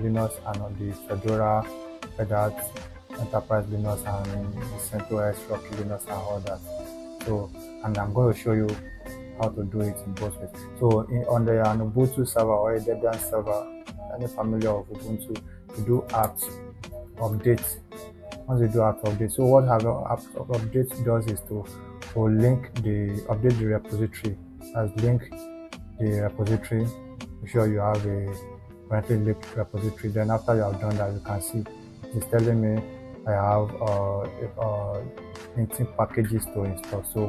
Linux and on the Fedora, Red Hat, Enterprise Linux, and the CentOS, Rocky Linux, and all that. So, and I'm going to show you how to do it in both ways. So, on the Ubuntu server or a Debian server, any family of Ubuntu, you do apt update. Once you do apt update, so what apt update does is to update the repository. As link the repository, make sure you have a currently linked repository. Then after you have done that, you can see it's telling me I have 18 packages to install. So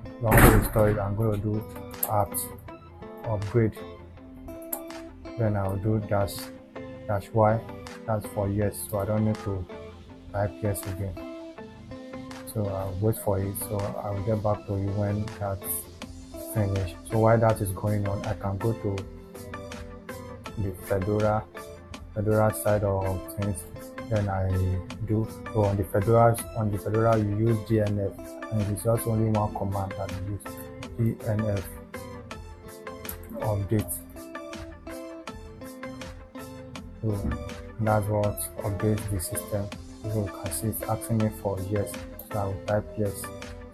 if I want to install it, I'm going to do apt upgrade. Then I'll do -y. That's for yes, so I don't need to type yes again. So I'll wait for it. So I'll get back to you when that's finished. So while that is going on, I can go to the Fedora side of things. Then I do so on the Fedora you use dnf, and it's just only one command that you use, dnf update. So that's what updates the system. So you can see it's asking me for yes, so I will type yes.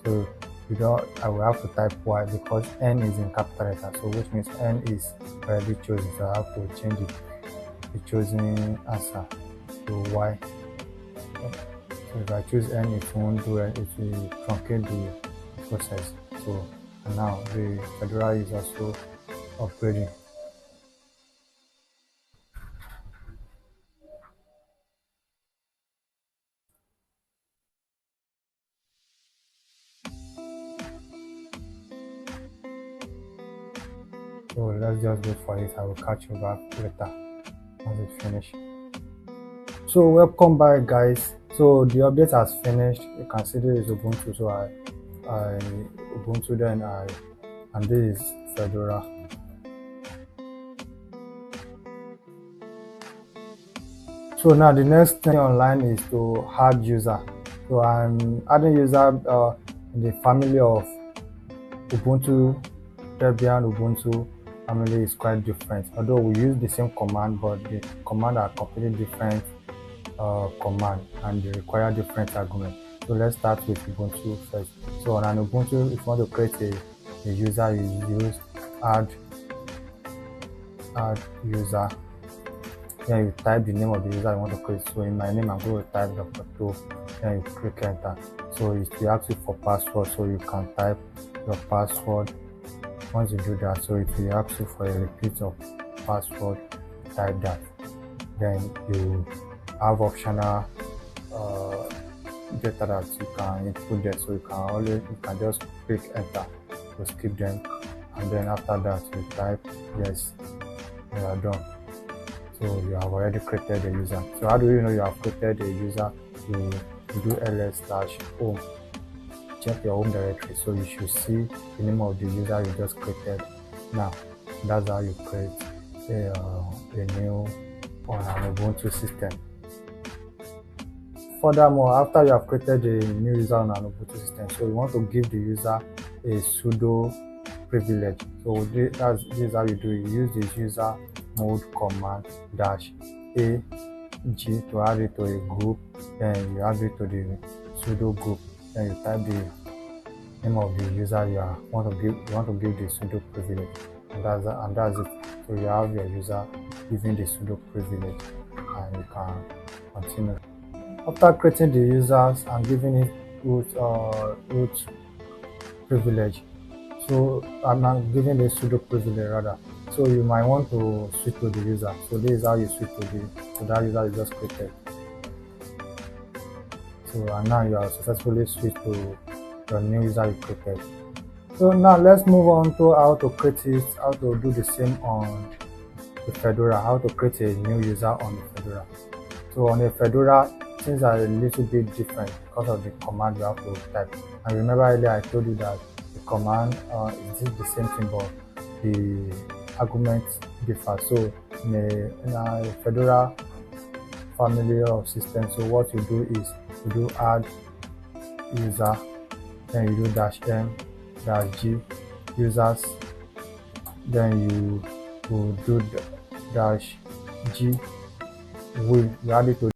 So I will have to type y because n is in capital letter, so which means n is already chosen, so I have to change it, the chosen answer to y. So if I choose n, it won't do it, it will truncate the process. So now the Fedora is also upgrading. So let's just wait for it. I will catch you back later once it's finished. So welcome back, guys. So the update has finished. You can see this is Ubuntu. So I Ubuntu, then and this is Fedora. So now the next thing online is to add user. So I'm adding user in the family of Ubuntu. Debian Ubuntu family is quite different, although we use the same command, but the command are completely different command and they require different arguments. So let's start with Ubuntu first. So on an Ubuntu, if you want to create a user, you use add user. Then you type the name of the user you want to create. So in my name, I'm going to type Dr. 2. Then you click enter. So it will ask you for password, so you can type your password. Once you do that, so it will ask you for a repeat of password, type that. Then you have optional data that you can input there, so you can just click enter to skip them, and then after that you type yes, you are done. So you have already created a user. So how do you know you have created a user? You do ls/home. Check your home directory, so you should see the name of the user you just created. Now that's how you create a new on an Ubuntu system. Furthermore, after you have created a new user on an Ubuntu system, so you want to give the user a sudo privilege. So this is how you do it. You use this user mode command -a g to add it to a group, then you add it to the sudo group. Then you type the name of the user you want to give the sudo privilege, and that's it. So you have your user giving the sudo privilege, and you can continue. After creating the users and giving it root privilege, so I'm not giving the sudo privilege rather. So you might want to switch to the user. So this is how you switch to that user you just created. So and now you are successfully switched to your new user you created. So now let's move on to how to create it, how to do the same on the Fedora, how to create a new user on the Fedora. So on the Fedora, things are a little bit different because of the command you have to type. And remember earlier I told you that the command is the same thing, but the argument differ. So in a Fedora family of systems, so what you do is you do add user, then you do -m-g users, then you will do G win. You add it to